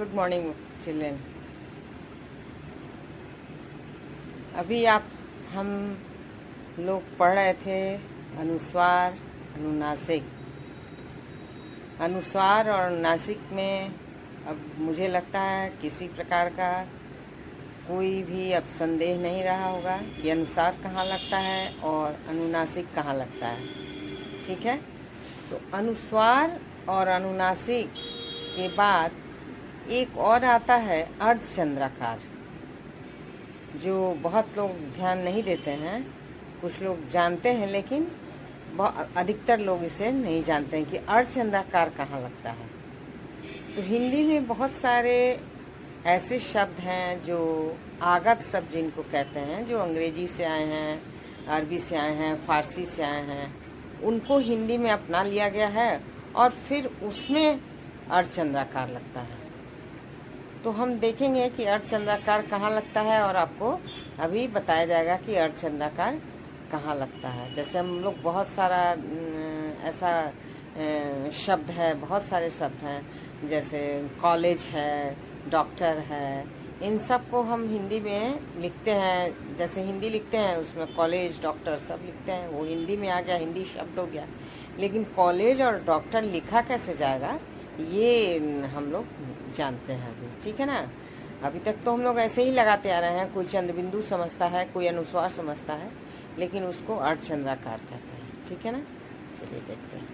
Good morning children. अभी हम लोग पढ़ रहे थे अनुस्वार अनुनासिक। अनुस्वार और नासिक में अब मुझे लगता है किसी प्रकार का कोई भी अब संदेह नहीं रहा होगा कि अनुस्वार कहाँ लगता है और अनुनासिक कहाँ लगता है। ठीक है, तो अनुस्वार और अनुनासिक के बाद एक और आता है अर्धचंद्राकार, जो बहुत लोग ध्यान नहीं देते हैं। कुछ लोग जानते हैं लेकिन अधिकतर लोग इसे नहीं जानते हैं कि अर्धचंद्राकार कहाँ लगता है। तो हिंदी में बहुत सारे ऐसे शब्द हैं जो आगत शब्द जिनको कहते हैं, जो अंग्रेजी से आए हैं, अरबी से आए हैं, फारसी से आए हैं, उनको हिंदी में अपना लिया गया है और फिर उसमें अर्धचंद्राकार लगता है। तो हम देखेंगे कि अर्धचंद्राकार कहाँ लगता है और आपको अभी बताया जाएगा कि अर्धचंद्राकार कहाँ लगता है। जैसे हम लोग बहुत सारा ऐसा शब्द है, बहुत सारे शब्द हैं, जैसे कॉलेज है, डॉक्टर है, इन सब को हम हिंदी में लिखते हैं। जैसे हिंदी लिखते हैं उसमें कॉलेज डॉक्टर सब लिखते हैं, वो हिंदी में आ गया, हिंदी शब्द हो गया। लेकिन कॉलेज और डॉक्टर लिखा कैसे जाएगा ये हम लोग जानते हैं अभी। ठीक है ना, अभी तक तो हम लोग ऐसे ही लगाते आ रहे हैं। कोई चंद्रबिंदु समझता है, कोई अनुस्वार समझता है, लेकिन उसको अर्धचंद्राकार कहते हैं। ठीक है ना, चलिए देखते हैं।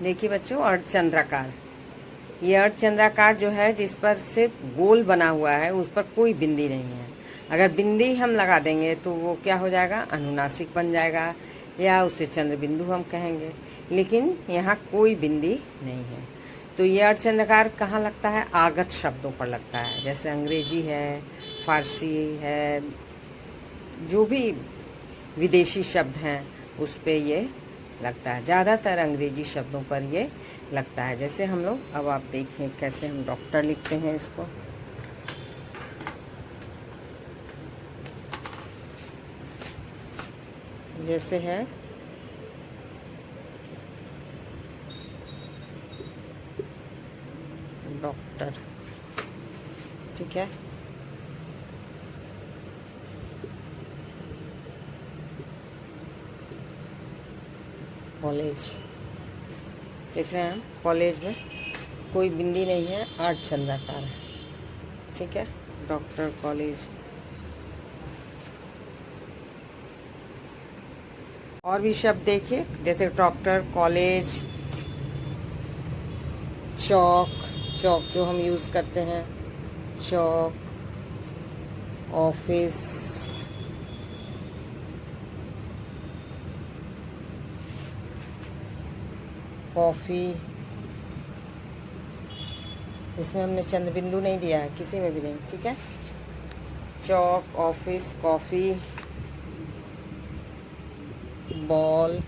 देखिए बच्चों, अर्धचंद्राकार, ये अर्धचंद्राकार जो है जिस पर सिर्फ गोल बना हुआ है, उस पर कोई बिंदी नहीं है। अगर बिंदी हम लगा देंगे तो वो क्या हो जाएगा, अनुनासिक बन जाएगा या उसे चंद्रबिंदु हम कहेंगे। लेकिन यहाँ कोई बिंदी नहीं है। तो ये अर्धचंद्राकार कहाँ लगता है, आगत शब्दों पर लगता है। जैसे अंग्रेजी है, फारसी है, जो भी विदेशी शब्द हैं उस पे ये लगता है। ज़्यादातर अंग्रेजी शब्दों पर ये लगता है। जैसे हम लोग, अब आप देखें कैसे हम डॉक्टर लिखते हैं इसको। जैसे है डॉक्टर, ठीक है। कॉलेज देख रहे हैं हम, कॉलेज में कोई बिंदी नहीं है, अर्धचंद्राकार है। ठीक है, डॉक्टर, कॉलेज। और भी शब्द देखिए, जैसे डॉक्टर, कॉलेज, चौक, चौक जो हम यूज़ करते हैं, चौक, ऑफिस, कॉफ़ी। इसमें हमने चंद्रबिंदु नहीं दिया है, किसी में भी नहीं। ठीक है, चौक, ऑफिस, कॉफ़ी, बॉल,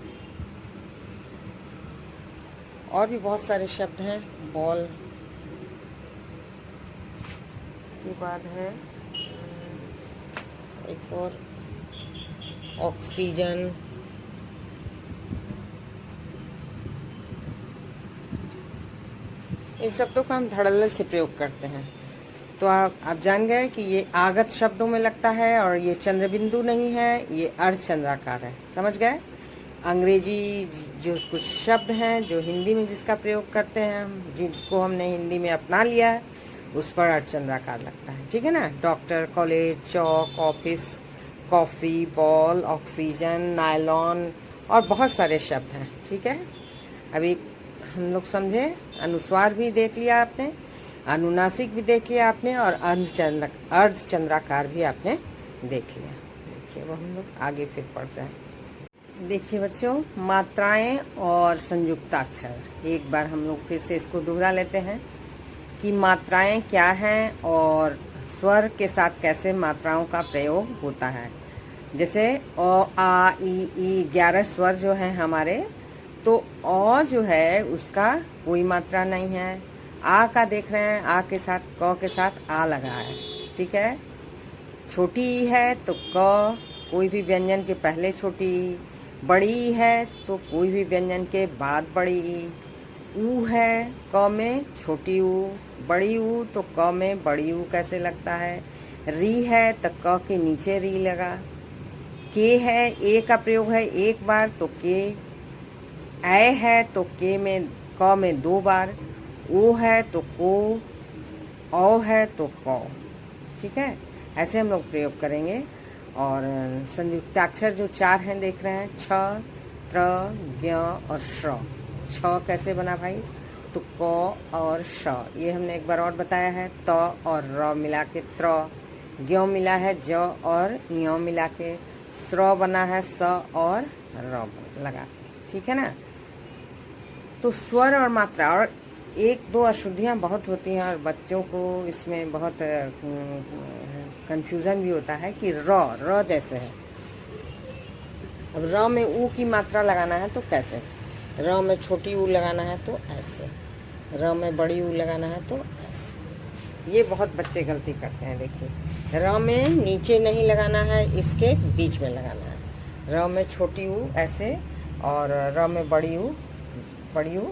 और भी बहुत सारे शब्द हैं। बॉल के बाद है एक और, ऑक्सीजन, इन शब्दों का हम धड़ल्ले से प्रयोग करते हैं। तो आप जान गए कि ये आगत शब्दों में लगता है और ये चंद्रबिंदु नहीं है, ये अर्धचंद्राकार है। समझ गए। अंग्रेजी जो कुछ शब्द हैं जो हिंदी में जिसका प्रयोग करते हैं हम, जिसको हमने हिंदी में अपना लिया है, उस पर अर्धचंद्राकार लगता है। ठीक है ना, डॉक्टर, कॉलेज, चौक, office, coffee, ball, oxygen, nylon, और बहुत सारे शब्द हैं। ठीक है, अभी हम लोग समझे, अनुस्वार भी देख लिया आपने, अनुनासिक भी देख लिया आपने, और अर्धचंद्राकार भी आपने देख लिया। देखिए वो हम लोग आगे फिर पढ़ते हैं। देखिए बच्चों, मात्राएं और संयुक्ताक्षर, एक बार हम लोग फिर से इसको दोहरा लेते हैं कि मात्राएं क्या हैं और स्वर के साथ कैसे मात्राओं का प्रयोग होता है। जैसे अ, आ, ई, 11 स्वर जो हैं हमारे, तो अ जो है उसका कोई मात्रा नहीं है। आ का देख रहे हैं, आ के साथ क के साथ आ लगा है। ठीक है, छोटी ई है तो क, कोई भी व्यंजन के पहले छोटी ई, बड़ी ई है तो कोई भी व्यंजन के बाद बड़ी ई, ऊ है क में छोटी ऊ, बड़ी ऊ, तो क में बड़ी ऊ कैसे लगता है। री है तो क के नीचे री लगा। के है, ए का प्रयोग है एक बार तो के। ऐ है तो के में क में 2 बार। ओ है तो को, औ है तो कौ। ठीक है, ऐसे हम लोग प्रयोग करेंगे। और संयुक्ताक्षर जो 4 हैं देख रहे हैं, छ, त्र, ज्ञ और श्र। छ कैसे बना भाई, तो क और श, ये हमने एक बार और बताया है। त और र मिला के त्र, ज्ञ मिला है ज और ञ मिला के, स्र बना है स और र लगा के। ठीक है ना। तो स्वर और मात्रा और 1-2 अशुद्धियाँ बहुत होती हैं और बच्चों को इसमें बहुत कंफ्यूजन भी होता है कि र जैसे है। अब र में ऊ की मात्रा लगाना है तो कैसे, र में छोटी ऊ लगाना है तो ऐसे, र में बड़ी ऊ लगाना है तो ऐसे। ये बहुत बच्चे गलती करते हैं। देखिए, र में नीचे नहीं लगाना है, इसके बीच में लगाना है। र में छोटी ऊ ऐसे और र में बड़ी ऊ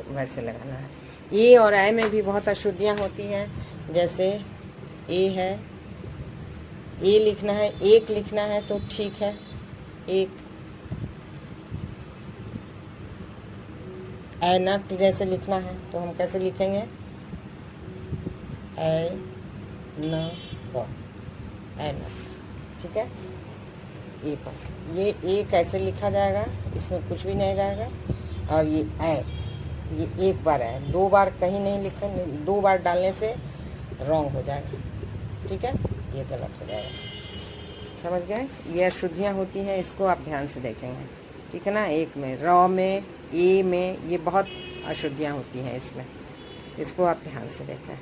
वैसे लगाना है। ए और ऐ में भी बहुत अशुद्धियाँ होती हैं। जैसे ए है, ए लिखना है, एक लिखना है तो ठीक है, एक। ऐनक जैसे लिखना है तो हम कैसे लिखेंगे, ऐ न क, ऐनक। ठीक है, ए पर ये ए कैसे लिखा जाएगा, इसमें कुछ भी नहीं रहेगा। और ये ऐ, ये एक बार है, 2 बार कहीं नहीं लिखेंगे, 2 बार डालने से रॉन्ग हो जाएगा। ठीक है, ये गलत हो जाएगा। समझ गए, ये अशुद्धियाँ होती हैं, इसको आप ध्यान से देखेंगे। ठीक है ना। एक में र में, ए में, ये बहुत अशुद्धियाँ होती हैं इसमें, इसको आप ध्यान से देखें।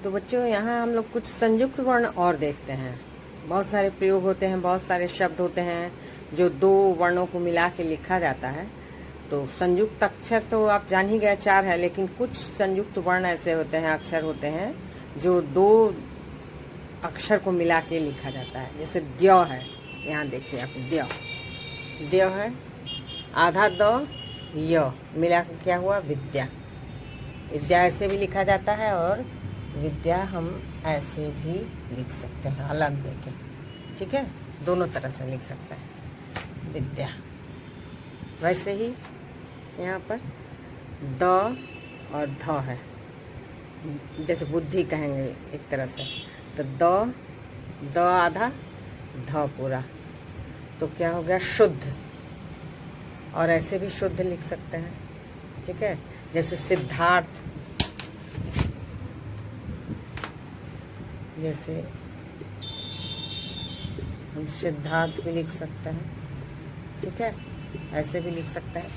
तो बच्चों, यहाँ हम लोग कुछ संयुक्त वर्ण और देखते हैं। बहुत सारे प्रयोग होते हैं, बहुत सारे शब्द होते हैं जो 2 वर्णों को मिला के लिखा जाता है। तो संयुक्त अक्षर तो आप जान ही गए 4 है, लेकिन कुछ संयुक्त वर्ण ऐसे होते हैं, अक्षर होते हैं जो 2 अक्षर को मिला के लिखा जाता है। जैसे द्य है, यहाँ देखिए आप, द्य है, आधा द य मिला के क्या हुआ, विद्या। विद्या ऐसे भी लिखा जाता है और विद्या हम ऐसे भी लिख सकते हैं, अलग देके। ठीक है, दोनों तरह से लिख सकते हैं विद्या। वैसे ही यहाँ पर द और ध है, जैसे बुद्धि कहेंगे एक तरह से, तो द आधा ध पूरा, तो क्या हो गया, शुद्ध। और ऐसे भी शुद्ध लिख सकते हैं। ठीक है, जैसे सिद्धार्थ, जैसे हम सिद्धार्थ भी लिख सकते हैं। ठीक है, ऐसे भी लिख सकते हैं।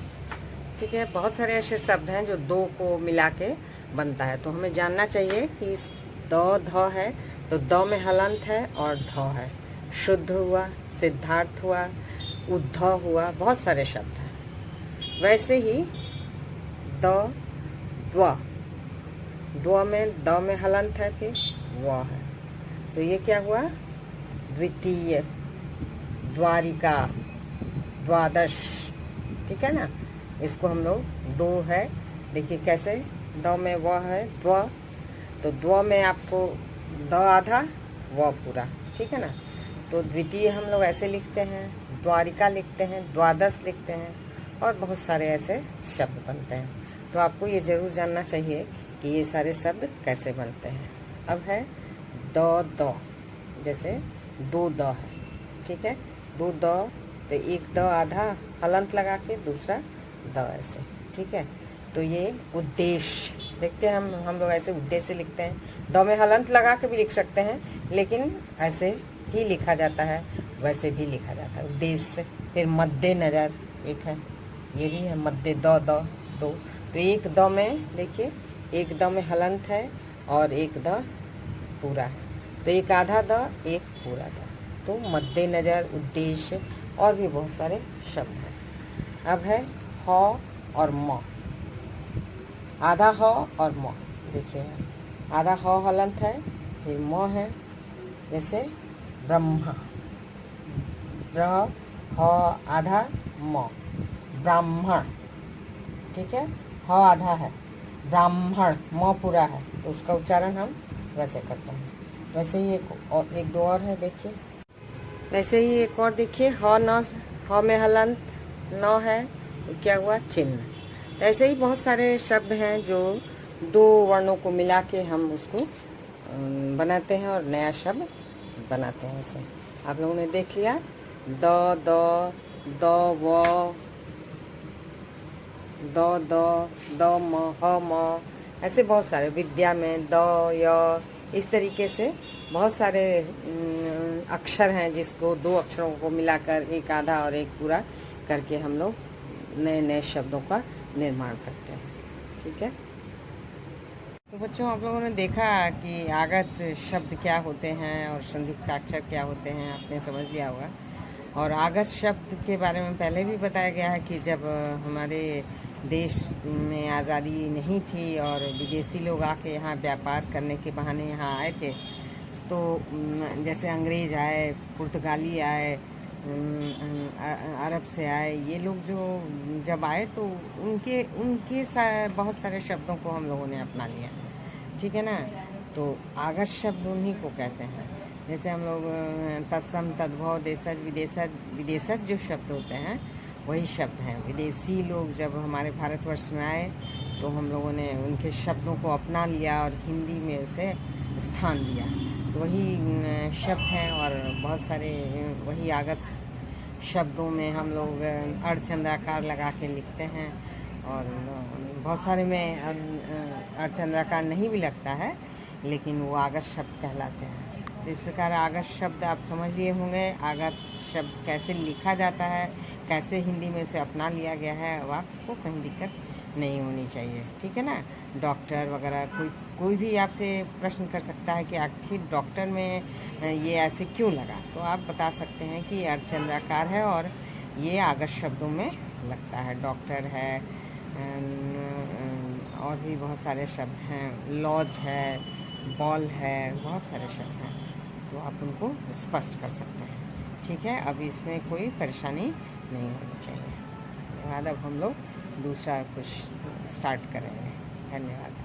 ठीक है, बहुत सारे ऐसे शब्द हैं जो 2 को मिला के बनता है। तो हमें जानना चाहिए कि इस द ध है तो द में हलंत है और ध है, शुद्ध हुआ, सिद्धार्थ हुआ, उद्धव हुआ, बहुत सारे शब्द हैं। वैसे ही द द्व में द में हलंत है, फिर व है, तो ये क्या हुआ, द्वितीय, द्वारिका, द्वादश। ठीक है ना। इसको हम लोग 2 है, देखिए कैसे, द में व है, द्व, तो द्व में आपको द आधा व पूरा। ठीक है ना। तो द्वितीय हम लोग ऐसे लिखते हैं, द्वारिका लिखते हैं, द्वादश लिखते हैं, और बहुत सारे ऐसे शब्द बनते हैं। तो आपको ये ज़रूर जानना चाहिए कि ये सारे शब्द कैसे बनते हैं। अब है द, जैसे 2 द है। ठीक है, 2 द, तो एक द आधा हलंत लगा के, दूसरा द ऐसे। ठीक है, तो ये उद्देश्य, देखते हैं हम लोग ऐसे उद्देश्य लिखते हैं। द में हलंत लगा के भी लिख सकते हैं, लेकिन ऐसे ही लिखा जाता है, वैसे भी लिखा जाता है, उद्देश्य। फिर मद्दे नज़र एक है, ये भी है, मद्दे द, तो एक द में देखिए, एक द में हलंत है और एक द पूरा है, तो एक आधा द, एक पूरा द, तो मद्दे नज़र, उद्देश्य, और भी बहुत सारे शब्द हैं। अब है ह और म, आधा ह और म, देखिए आधा ह हलंत है, फिर म है, जैसे ब्रह्मा, ह आधा म, ब्राह्मण। ठीक है, ह आधा है, ब्राह्मण म पूरा है, तो उसका उच्चारण हम वैसे करते हैं। वैसे ही एक दो और है, देखिए। वैसे ही एक और देखिए, ह न, ह में हलंत, न है, तो क्या हुआ, चिन्ह। ऐसे ही बहुत सारे शब्द हैं जो दो वर्णों को मिला के हम उसको बनाते हैं और नया शब्द बनाते हैं। इसे आप लोगों ने देख लिया, द व, द म, ह म, ऐसे बहुत सारे, विद्या में द य, इस तरीके से बहुत सारे अक्षर हैं जिसको दो अक्षरों को मिलाकर एक आधा और एक पूरा करके हम लोग नए नए शब्दों का निर्माण करते हैं। ठीक है, तो बच्चों आप लोगों ने देखा कि आगत शब्द क्या होते हैं और संयुक्ताक्षर क्या होते हैं, आपने समझ लिया होगा। और आगत शब्द के बारे में पहले भी बताया गया है कि जब हमारे देश में आज़ादी नहीं थी और विदेशी लोग आके यहाँ व्यापार करने के बहाने यहाँ आए थे, तो जैसे अंग्रेज़ आए, पुर्तगाली आए, अरब से आए, ये लोग जो जब आए तो उनके बहुत सारे शब्दों को हम लोगों ने अपना लिया। ठीक है ना, तो आगत शब्द उन्हीं को कहते हैं। जैसे हम लोग तत्सम, तद्भव, देशज, विदेशज जो शब्द होते हैं वही शब्द हैं। विदेशी लोग जब हमारे भारतवर्ष में आए तो हम लोगों ने उनके शब्दों को अपना लिया और हिंदी में उसे स्थान दिया, तो वही शब्द हैं। और बहुत सारे वही आगत शब्दों में हम लोग अर्धचंद्राकार लगा के लिखते हैं, और बहुत सारे में अर्धचंद्राकार नहीं भी लगता है, लेकिन वो आगत शब्द कहलाते हैं। तो इस प्रकार आगत शब्द आप समझ लिए होंगे। आगत शब्द कैसे लिखा जाता है, कैसे हिंदी में से अपना लिया गया है, अब आपको कहीं दिक्कत नहीं होनी चाहिए। ठीक है ना, डॉक्टर वगैरह कोई भी आपसे प्रश्न कर सकता है कि आखिर डॉक्टर में ये ऐसे क्यों लगा, तो आप बता सकते हैं कि अर्धचंद्राकार है और ये आगत शब्दों में लगता है। डॉक्टर है, और भी बहुत सारे शब्द हैं, लॉज है, बॉल है, बहुत सारे शब्द हैं, तो आप उनको स्पष्ट कर सकते हैं। ठीक है, अब इसमें कोई परेशानी नहीं होनी चाहिए। बाद अब हम लोग दूसरा कुछ स्टार्ट करेंगे। धन्यवाद।